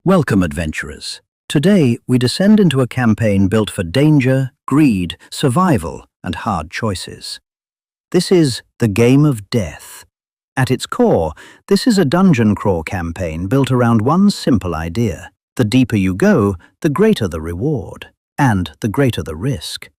Welcome, adventurers. Today, we descend into a campaign built for danger, greed, survival, and hard choices. This is the Game of Death. At its core, this is a dungeon crawl campaign built around one simple idea. The deeper you go, the greater the reward, and the greater the risk.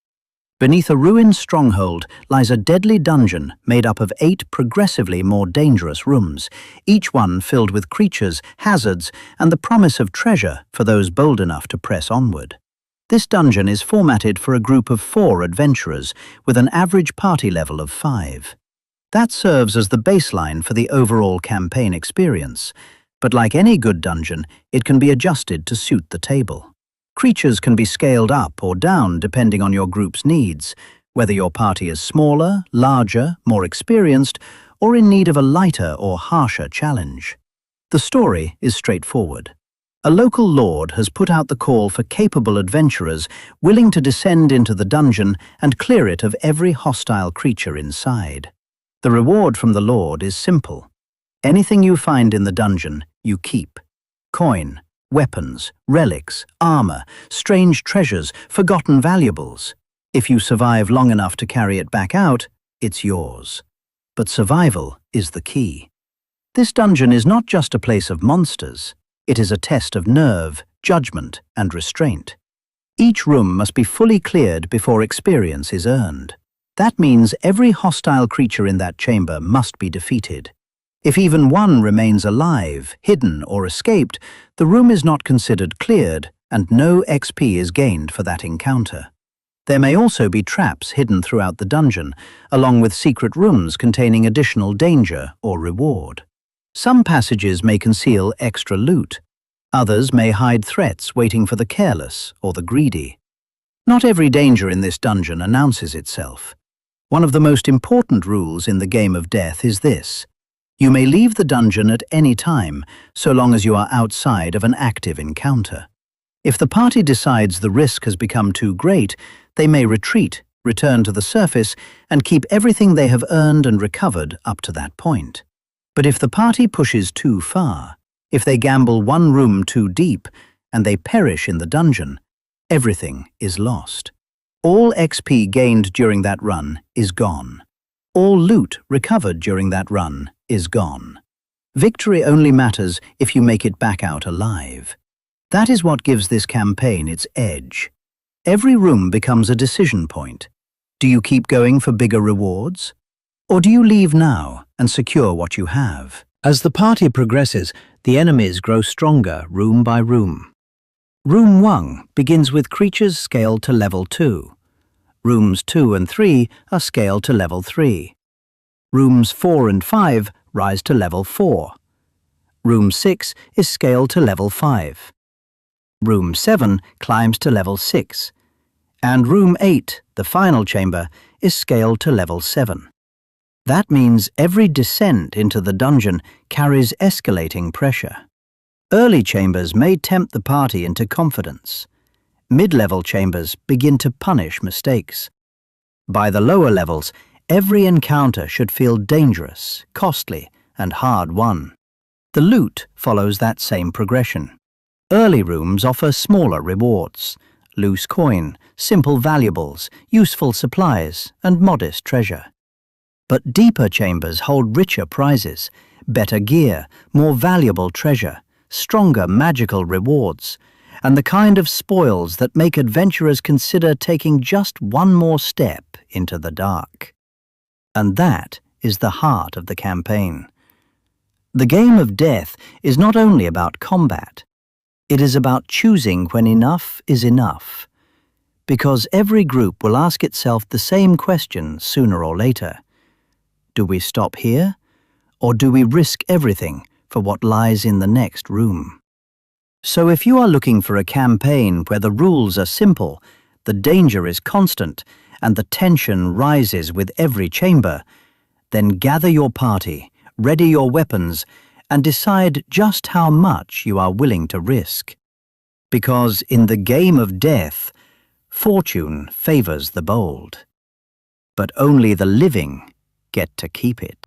Beneath a ruined stronghold lies a deadly dungeon made up of 8 progressively more dangerous rooms, each one filled with creatures, hazards, and the promise of treasure for those bold enough to press onward. This dungeon is formatted for a group of 4 adventurers with an average party level of 5. That serves as the baseline for the overall campaign experience, but like any good dungeon, it can be adjusted to suit the table. Creatures can be scaled up or down depending on your group's needs, whether your party is smaller, larger, more experienced, or in need of a lighter or harsher challenge. The story is straightforward. A local lord has put out the call for capable adventurers willing to descend into the dungeon and clear it of every hostile creature inside. The reward from the lord is simple. Anything you find in the dungeon, you keep. Coin, weapons, relics, armor, strange treasures, forgotten valuables. If you survive long enough to carry it back out, it's yours. But survival is the key. This dungeon is not just a place of monsters. It is a test of nerve, judgment, and restraint. Each room must be fully cleared before experience is earned. That means every hostile creature in that chamber must be defeated. If even one remains alive, hidden, or escaped, the room is not considered cleared, and no XP is gained for that encounter. There may also be traps hidden throughout the dungeon, along with secret rooms containing additional danger or reward. Some passages may conceal extra loot. Others may hide threats waiting for the careless or the greedy. Not every danger in this dungeon announces itself. One of the most important rules in the Game of Death is this. You may leave the dungeon at any time, so long as you are outside of an active encounter. If the party decides the risk has become too great, they may retreat, return to the surface, and keep everything they have earned and recovered up to that point. But if the party pushes too far, if they gamble one room too deep, and they perish in the dungeon, everything is lost. All XP gained during that run is gone. All loot recovered during that run is gone. Victory only matters if you make it back out alive. That is what gives this campaign its edge. Every room becomes a decision point. Do you keep going for bigger rewards? Or do you leave now and secure what you have? As the party progresses, the enemies grow stronger room by room. Room 1 begins with creatures scaled to level 2. Rooms 2 and 3 are scaled to level 3. Rooms 4 and 5 rise to level 4. Room 6 is scaled to level 5. Room 7 climbs to level 6. And Room 8, the final chamber, is scaled to level 7. That means every descent into the dungeon carries escalating pressure. Early chambers may tempt the party into confidence. Mid-level chambers begin to punish mistakes. By the lower levels, every encounter should feel dangerous, costly, and hard-won. The loot follows that same progression. Early rooms offer smaller rewards, loose coin, simple valuables, useful supplies, and modest treasure. But deeper chambers hold richer prizes, better gear, more valuable treasure, stronger magical rewards, and the kind of spoils that make adventurers consider taking just one more step into the dark. And that is the heart of the campaign. The Game of Death is not only about combat. It is about choosing when enough is enough. Because every group will ask itself the same question sooner or later. Do we stop here? Or do we risk everything for what lies in the next room? So if you are looking for a campaign where the rules are simple, the danger is constant, and the tension rises with every chamber, then gather your party, ready your weapons, and decide just how much you are willing to risk. Because in the Game of Death, fortune favors the bold. But only the living get to keep it.